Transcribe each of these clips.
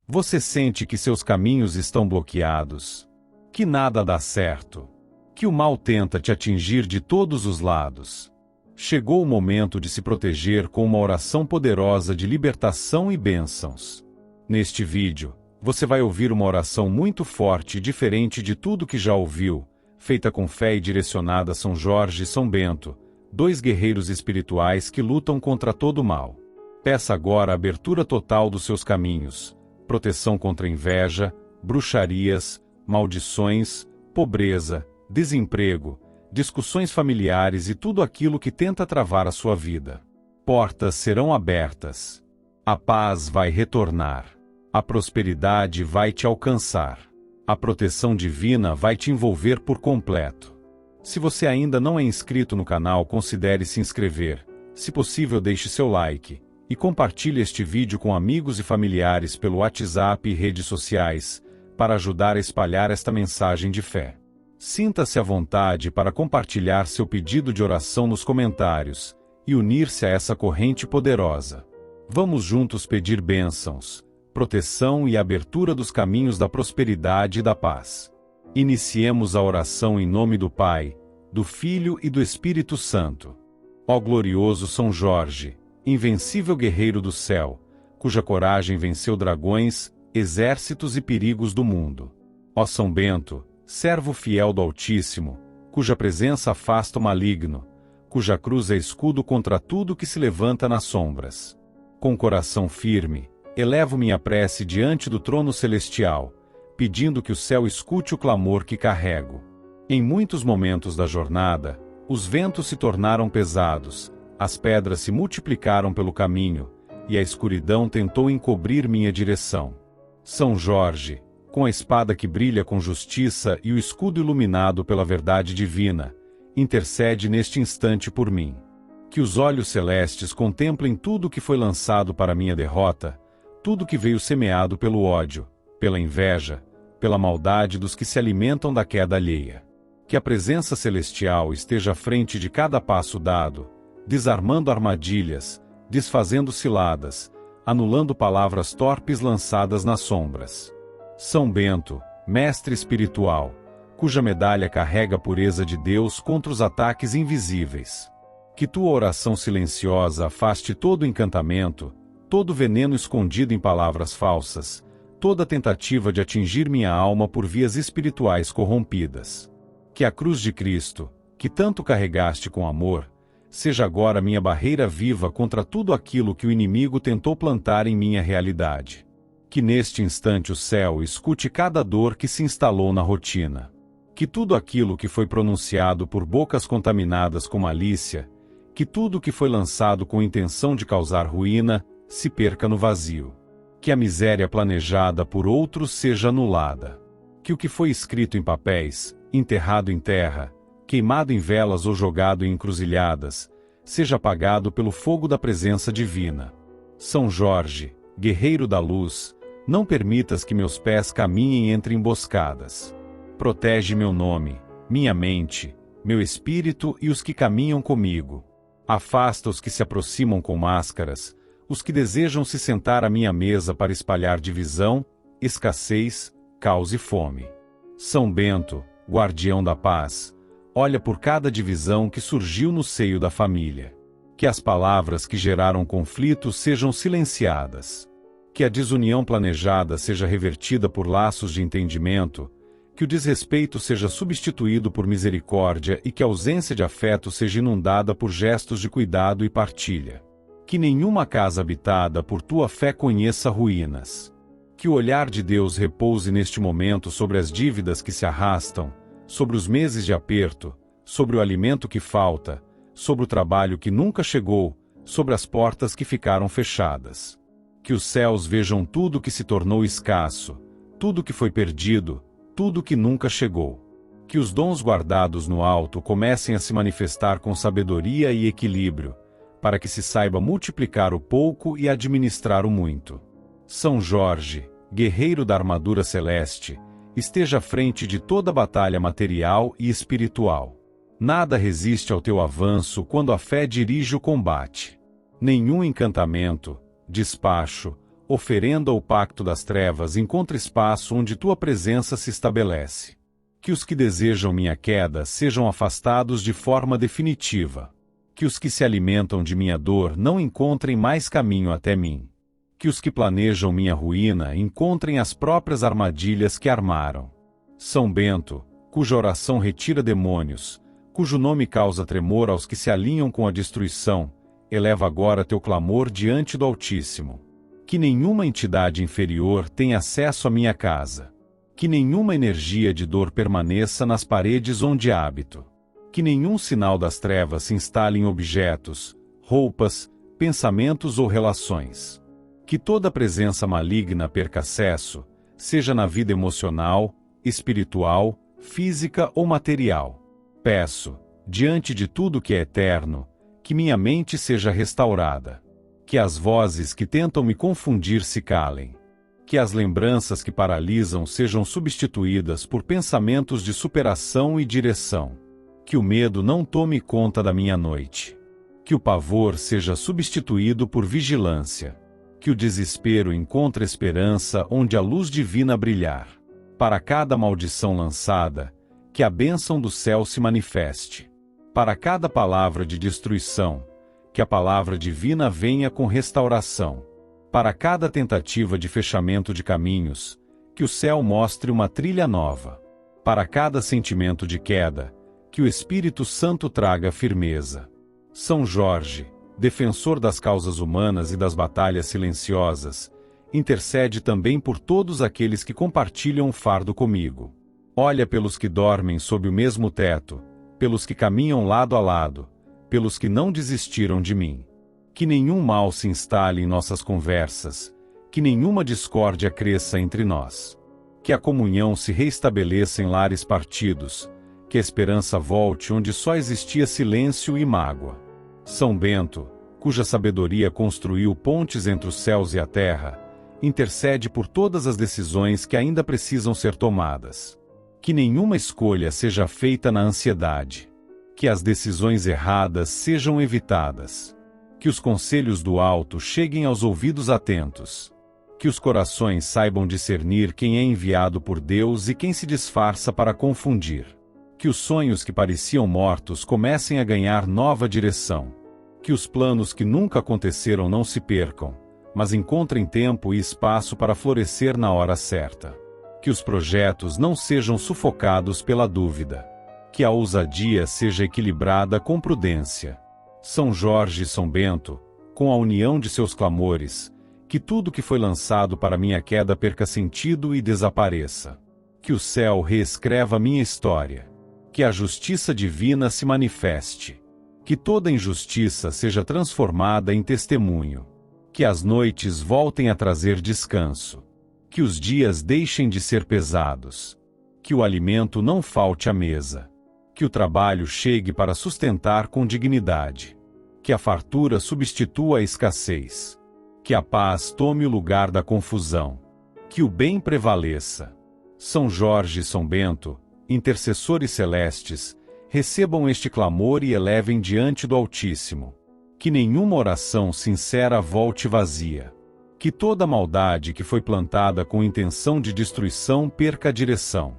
Você sente que seus caminhos estão bloqueados, que nada dá certo, que o mal tenta te atingir de todos os lados. Chegou o momento de se proteger com uma oração poderosa de libertação e bênçãos. Neste vídeo, você vai ouvir uma oração muito forte e diferente de tudo que já ouviu, feita com fé e direcionada a São Jorge e São Bento, dois guerreiros espirituais que lutam contra todo o mal. Peça agora a abertura total dos seus caminhos, proteção contra inveja, bruxarias, maldições, pobreza, desemprego, discussões familiares e tudo aquilo que tenta travar a sua vida. Portas serão abertas. A paz vai retornar. A prosperidade vai te alcançar. A proteção divina vai te envolver por completo. Se você ainda não é inscrito no canal, considere se inscrever. Se possível, deixe seu like e compartilhe este vídeo com amigos e familiares pelo WhatsApp e redes sociais, para ajudar a espalhar esta mensagem de fé. Sinta-se à vontade para compartilhar seu pedido de oração nos comentários e unir-se a essa corrente poderosa. Vamos juntos pedir bênçãos, proteção e abertura dos caminhos da prosperidade e da paz. Iniciemos a oração em nome do Pai, do Filho e do Espírito Santo. Ó glorioso São Jorge, invencível guerreiro do céu, cuja coragem venceu dragões, exércitos e perigos do mundo. Ó São Bento, servo fiel do Altíssimo, cuja presença afasta o maligno, cuja cruz é escudo contra tudo que se levanta nas sombras. Com coração firme, elevo minha prece diante do trono celestial, pedindo que o céu escute o clamor que carrego. Em muitos momentos da jornada, os ventos se tornaram pesados, as pedras se multiplicaram pelo caminho, e a escuridão tentou encobrir minha direção. São Jorge, com a espada que brilha com justiça e o escudo iluminado pela verdade divina, intercede neste instante por mim. Que os olhos celestes contemplem tudo que foi lançado para minha derrota, tudo que veio semeado pelo ódio, pela inveja, pela maldade dos que se alimentam da queda alheia. Que a presença celestial esteja à frente de cada passo dado, desarmando armadilhas, desfazendo ciladas, anulando palavras torpes lançadas nas sombras. São Bento, mestre espiritual, cuja medalha carrega a pureza de Deus contra os ataques invisíveis. Que tua oração silenciosa afaste todo encantamento, todo veneno escondido em palavras falsas, toda tentativa de atingir minha alma por vias espirituais corrompidas. Que a cruz de Cristo, que tanto carregaste com amor, seja agora minha barreira viva contra tudo aquilo que o inimigo tentou plantar em minha realidade. Que neste instante o céu escute cada dor que se instalou na rotina. Que tudo aquilo que foi pronunciado por bocas contaminadas com malícia, que tudo que foi lançado com intenção de causar ruína, se perca no vazio. Que a miséria planejada por outros seja anulada. Que o que foi escrito em papéis, enterrado em terra, queimado em velas ou jogado em encruzilhadas, seja apagado pelo fogo da presença divina. São Jorge, guerreiro da luz, não permitas que meus pés caminhem entre emboscadas. Protege meu nome, minha mente, meu espírito e os que caminham comigo. Afasta os que se aproximam com máscaras, os que desejam se sentar à minha mesa para espalhar divisão, escassez, caos e fome. São Bento, guardião da paz, olha por cada divisão que surgiu no seio da família. Que as palavras que geraram conflitos sejam silenciadas. Que a desunião planejada seja revertida por laços de entendimento, que o desrespeito seja substituído por misericórdia e que a ausência de afeto seja inundada por gestos de cuidado e partilha. Que nenhuma casa habitada por tua fé conheça ruínas. Que o olhar de Deus repouse neste momento sobre as dívidas que se arrastam, sobre os meses de aperto, sobre o alimento que falta, sobre o trabalho que nunca chegou, sobre as portas que ficaram fechadas. Que os céus vejam tudo que se tornou escasso, tudo que foi perdido, tudo que nunca chegou. Que os dons guardados no alto comecem a se manifestar com sabedoria e equilíbrio, para que se saiba multiplicar o pouco e administrar o muito. São Jorge, guerreiro da armadura celeste, esteja à frente de toda batalha material e espiritual. Nada resiste ao teu avanço quando a fé dirige o combate. Nenhum encantamento, despacho oferenda o pacto das trevas encontre espaço onde tua presença se estabelece. Que os que desejam minha queda sejam afastados de forma definitiva. Que os que se alimentam de minha dor não encontrem mais caminho até mim. Que os que planejam minha ruína encontrem as próprias armadilhas que armaram. São Bento, cuja oração retira demônios, cujo nome causa tremor aos que se alinham com a destruição, eleva agora teu clamor diante do Altíssimo. Que nenhuma entidade inferior tenha acesso à minha casa. Que nenhuma energia de dor permaneça nas paredes onde habito. Que nenhum sinal das trevas se instale em objetos, roupas, pensamentos ou relações. Que toda presença maligna perca acesso, seja na vida emocional, espiritual, física ou material. Peço, diante de tudo que é eterno, que minha mente seja restaurada. Que as vozes que tentam me confundir se calem. Que as lembranças que paralisam sejam substituídas por pensamentos de superação e direção. Que o medo não tome conta da minha noite. Que o pavor seja substituído por vigilância. Que o desespero encontre esperança onde a luz divina brilhar. Para cada maldição lançada, que a bênção do céu se manifeste. Para cada palavra de destruição, que a palavra divina venha com restauração. Para cada tentativa de fechamento de caminhos, que o céu mostre uma trilha nova. Para cada sentimento de queda, que o Espírito Santo traga firmeza. São Jorge, defensor das causas humanas e das batalhas silenciosas, intercede também por todos aqueles que compartilham o fardo comigo. Olha pelos que dormem sob o mesmo teto, pelos que caminham lado a lado, pelos que não desistiram de mim. Que nenhum mal se instale em nossas conversas, que nenhuma discórdia cresça entre nós. Que a comunhão se reestabeleça em lares partidos, que a esperança volte onde só existia silêncio e mágoa. São Bento, cuja sabedoria construiu pontes entre os céus e a terra, intercede por todas as decisões que ainda precisam ser tomadas. Que nenhuma escolha seja feita na ansiedade. Que as decisões erradas sejam evitadas. Que os conselhos do alto cheguem aos ouvidos atentos. Que os corações saibam discernir quem é enviado por Deus e quem se disfarça para confundir. Que os sonhos que pareciam mortos comecem a ganhar nova direção. Que os planos que nunca aconteceram não se percam, mas encontrem tempo e espaço para florescer na hora certa. Que os projetos não sejam sufocados pela dúvida. Que a ousadia seja equilibrada com prudência. São Jorge e São Bento, com a união de seus clamores, que tudo que foi lançado para minha queda perca sentido e desapareça. Que o céu reescreva minha história. Que a justiça divina se manifeste. Que toda injustiça seja transformada em testemunho. Que as noites voltem a trazer descanso. Que os dias deixem de ser pesados. Que o alimento não falte à mesa. Que o trabalho chegue para sustentar com dignidade. Que a fartura substitua a escassez. Que a paz tome o lugar da confusão. Que o bem prevaleça. São Jorge e São Bento, intercessores celestes, recebam este clamor e elevem diante do Altíssimo. Que nenhuma oração sincera volte vazia. Que toda maldade que foi plantada com intenção de destruição perca a direção.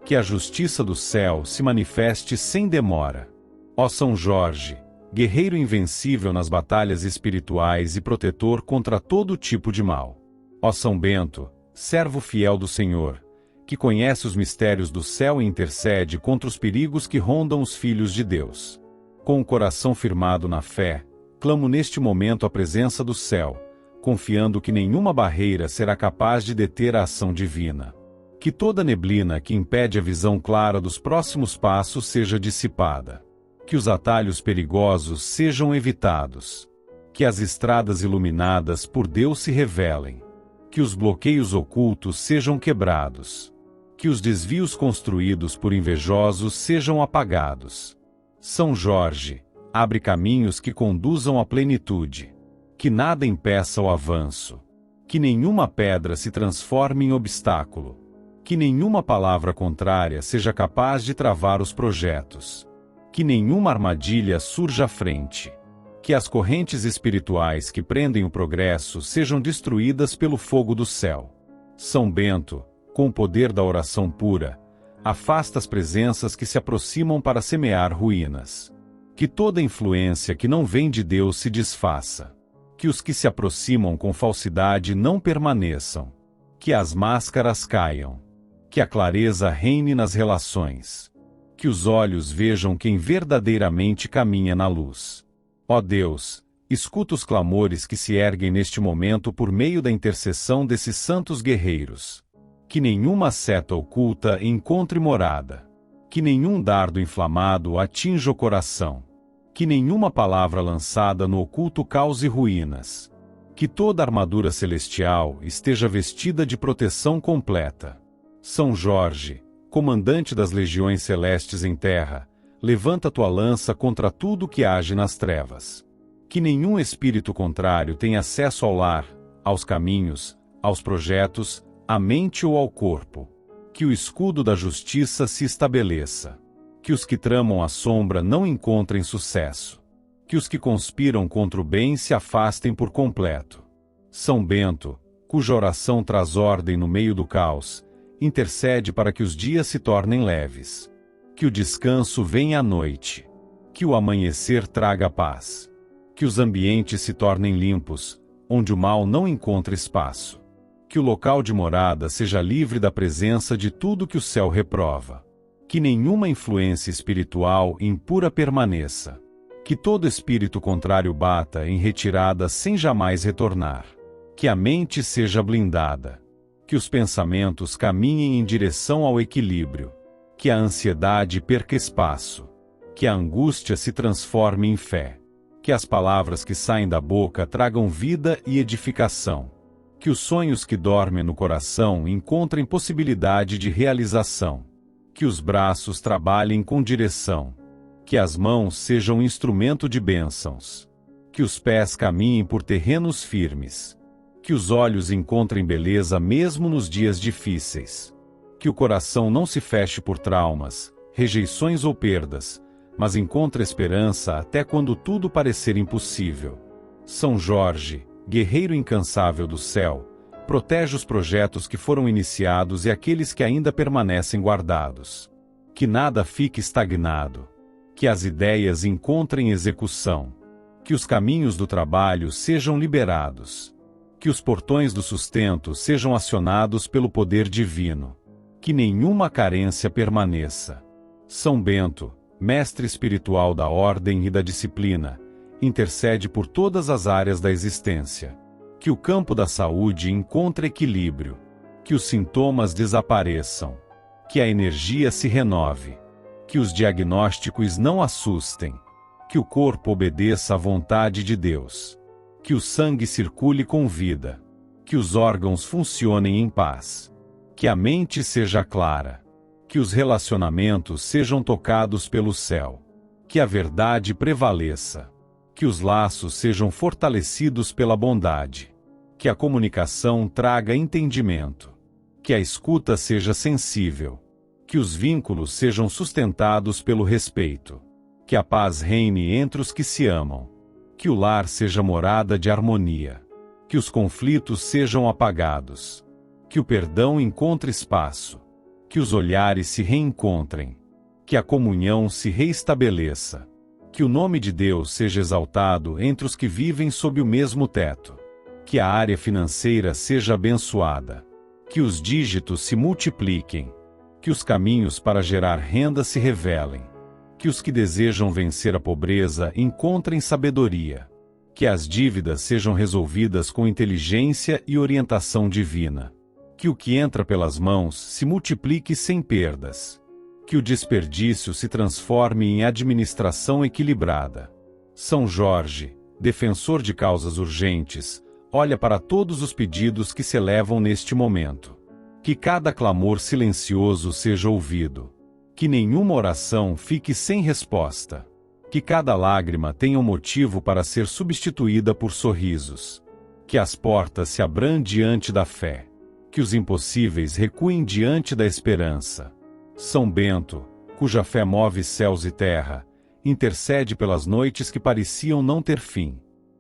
Que a justiça do céu se manifeste sem demora. Ó São Jorge, guerreiro invencível nas batalhas espirituais e protetor contra todo tipo de mal. Ó São Bento, servo fiel do Senhor, que conhece os mistérios do céu e intercede contra os perigos que rondam os filhos de Deus. Com o coração firmado na fé, clamo neste momento a presença do céu, confiando que nenhuma barreira será capaz de deter a ação divina. Que toda neblina que impede a visão clara dos próximos passos seja dissipada. Que os atalhos perigosos sejam evitados. Que as estradas iluminadas por Deus se revelem. Que os bloqueios ocultos sejam quebrados. Que os desvios construídos por invejosos sejam apagados. São Jorge, abre caminhos que conduzam à plenitude. Que nada impeça o avanço. Que nenhuma pedra se transforme em obstáculo. Que nenhuma palavra contrária seja capaz de travar os projetos. Que nenhuma armadilha surja à frente. Que as correntes espirituais que prendem o progresso sejam destruídas pelo fogo do céu. São Bento, com o poder da oração pura, afasta as presenças que se aproximam para semear ruínas. Que toda influência que não vem de Deus se desfaça. Que os que se aproximam com falsidade não permaneçam. Que as máscaras caiam. Que a clareza reine nas relações. Que os olhos vejam quem verdadeiramente caminha na luz. Ó Deus, escuta os clamores que se erguem neste momento por meio da intercessão desses santos guerreiros. Que nenhuma seta oculta encontre morada. Que nenhum dardo inflamado atinja o coração. Que nenhuma palavra lançada no oculto cause ruínas. Que toda armadura celestial esteja vestida de proteção completa. São Jorge, comandante das legiões celestes em terra, levanta tua lança contra tudo que age nas trevas. Que nenhum espírito contrário tenha acesso ao lar, aos caminhos, aos projetos, à mente ou ao corpo. Que o escudo da justiça se estabeleça. Que os que tramam a sombra não encontrem sucesso. Que os que conspiram contra o bem se afastem por completo. São Bento, cuja oração traz ordem no meio do caos, intercede para que os dias se tornem leves. Que o descanso venha à noite. Que o amanhecer traga paz. Que os ambientes se tornem limpos, onde o mal não encontre espaço. Que o local de morada seja livre da presença de tudo que o céu reprova. Que nenhuma influência espiritual impura permaneça. Que todo espírito contrário bata em retirada sem jamais retornar. Que a mente seja blindada. Que os pensamentos caminhem em direção ao equilíbrio. Que a ansiedade perca espaço. Que a angústia se transforme em fé. Que as palavras que saem da boca tragam vida e edificação. Que os sonhos que dormem no coração encontrem possibilidade de realização. Que os braços trabalhem com direção. Que as mãos sejam instrumento de bênçãos. Que os pés caminhem por terrenos firmes. Que os olhos encontrem beleza mesmo nos dias difíceis. Que o coração não se feche por traumas, rejeições ou perdas, mas encontre esperança até quando tudo parecer impossível. São Jorge, guerreiro incansável do céu, protege os projetos que foram iniciados e aqueles que ainda permanecem guardados. Que nada fique estagnado. Que as ideias encontrem execução. Que os caminhos do trabalho sejam liberados. Que os portões do sustento sejam acionados pelo poder divino. Que nenhuma carência permaneça. São Bento, mestre espiritual da ordem e da disciplina, intercede por todas as áreas da existência. Que o campo da saúde encontre equilíbrio. Que os sintomas desapareçam. Que a energia se renove. Que os diagnósticos não assustem. Que o corpo obedeça à vontade de Deus. Que o sangue circule com vida. Que os órgãos funcionem em paz. Que a mente seja clara. Que os relacionamentos sejam tocados pelo céu. Que a verdade prevaleça. Que os laços sejam fortalecidos pela bondade. Que a comunicação traga entendimento. Que a escuta seja sensível. Que os vínculos sejam sustentados pelo respeito. Que a paz reine entre os que se amam. Que o lar seja morada de harmonia. Que os conflitos sejam apagados. Que o perdão encontre espaço. Que os olhares se reencontrem. Que a comunhão se reestabeleça. Que o nome de Deus seja exaltado entre os que vivem sob o mesmo teto. Que a área financeira seja abençoada. Que os dígitos se multipliquem. Que os caminhos para gerar renda se revelem. Que os que desejam vencer a pobreza encontrem sabedoria. Que as dívidas sejam resolvidas com inteligência e orientação divina. Que o que entra pelas mãos se multiplique sem perdas. Que o desperdício se transforme em administração equilibrada. São Jorge, defensor de causas urgentes, olha para todos os pedidos que se elevam neste momento. Que cada clamor silencioso seja ouvido. Que nenhuma oração fique sem resposta. Que cada lágrima tenha um motivo para ser substituída por sorrisos. Que as portas se abram diante da fé. Que os impossíveis recuem diante da esperança. São Bento, cuja fé move céus e terra, intercede pelas noites que pareciam não ter fim.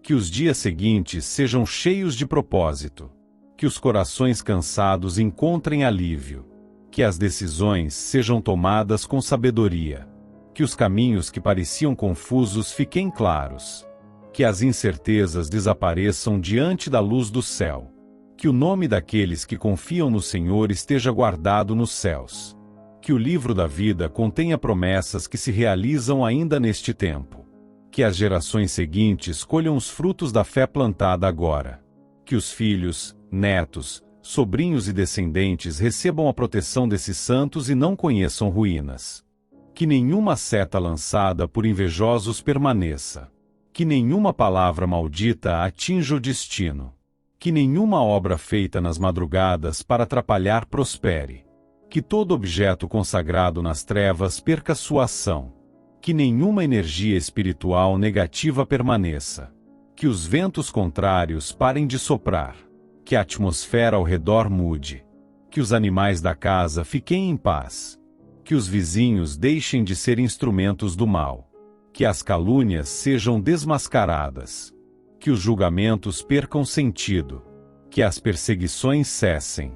Que os dias seguintes sejam cheios de propósito. Que os corações cansados encontrem alívio. Que as decisões sejam tomadas com sabedoria. Que os caminhos que pareciam confusos fiquem claros. Que as incertezas desapareçam diante da luz do céu. Que o nome daqueles que confiam no Senhor esteja guardado nos céus. Que o livro da vida contenha promessas que se realizam ainda neste tempo. Que as gerações seguintes colham os frutos da fé plantada agora. Que os filhos, netos, sobrinhos e descendentes recebam a proteção desses santos e não conheçam ruínas. Que nenhuma seta lançada por invejosos permaneça. Que nenhuma palavra maldita atinja o destino. Que nenhuma obra feita nas madrugadas para atrapalhar prospere. Que todo objeto consagrado nas trevas perca sua ação. Que nenhuma energia espiritual negativa permaneça. Que os ventos contrários parem de soprar. Que a atmosfera ao redor mude. Que os animais da casa fiquem em paz. Que os vizinhos deixem de ser instrumentos do mal. Que as calúnias sejam desmascaradas. Que os julgamentos percam sentido. Que as perseguições cessem.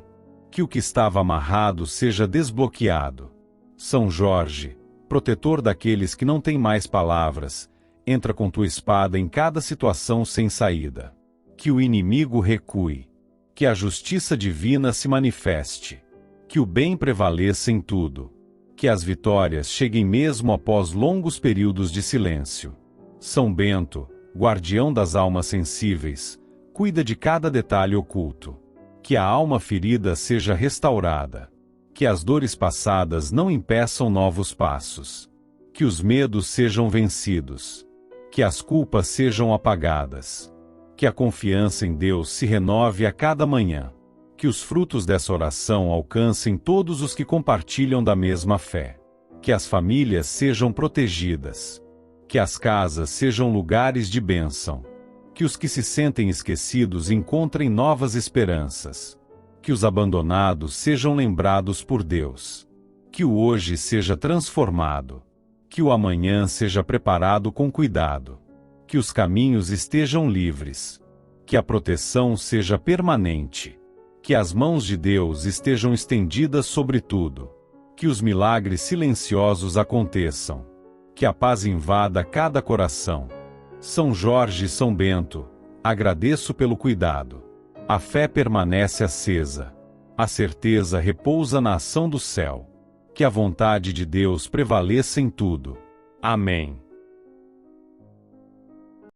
Que o que estava amarrado seja desbloqueado. São Jorge, protetor daqueles que não têm mais palavras, entra com tua espada em cada situação sem saída. Que o inimigo recue. Que a justiça divina se manifeste. Que o bem prevaleça em tudo. Que as vitórias cheguem mesmo após longos períodos de silêncio. São Bento, guardião das almas sensíveis, cuida de cada detalhe oculto. Que a alma ferida seja restaurada. Que as dores passadas não impeçam novos passos. Que os medos sejam vencidos. Que as culpas sejam apagadas. Que a confiança em Deus se renove a cada manhã. Que os frutos dessa oração alcancem todos os que compartilham da mesma fé. Que as famílias sejam protegidas. Que as casas sejam lugares de bênção. Que os que se sentem esquecidos encontrem novas esperanças. Que os abandonados sejam lembrados por Deus. Que o hoje seja transformado. Que o amanhã seja preparado com cuidado. Que os caminhos estejam livres. Que a proteção seja permanente. Que as mãos de Deus estejam estendidas sobre tudo. Que os milagres silenciosos aconteçam. Que a paz invada cada coração. São Jorge e São Bento, agradeço pelo cuidado. A fé permanece acesa. A certeza repousa na ação do céu. Que a vontade de Deus prevaleça em tudo. Amém.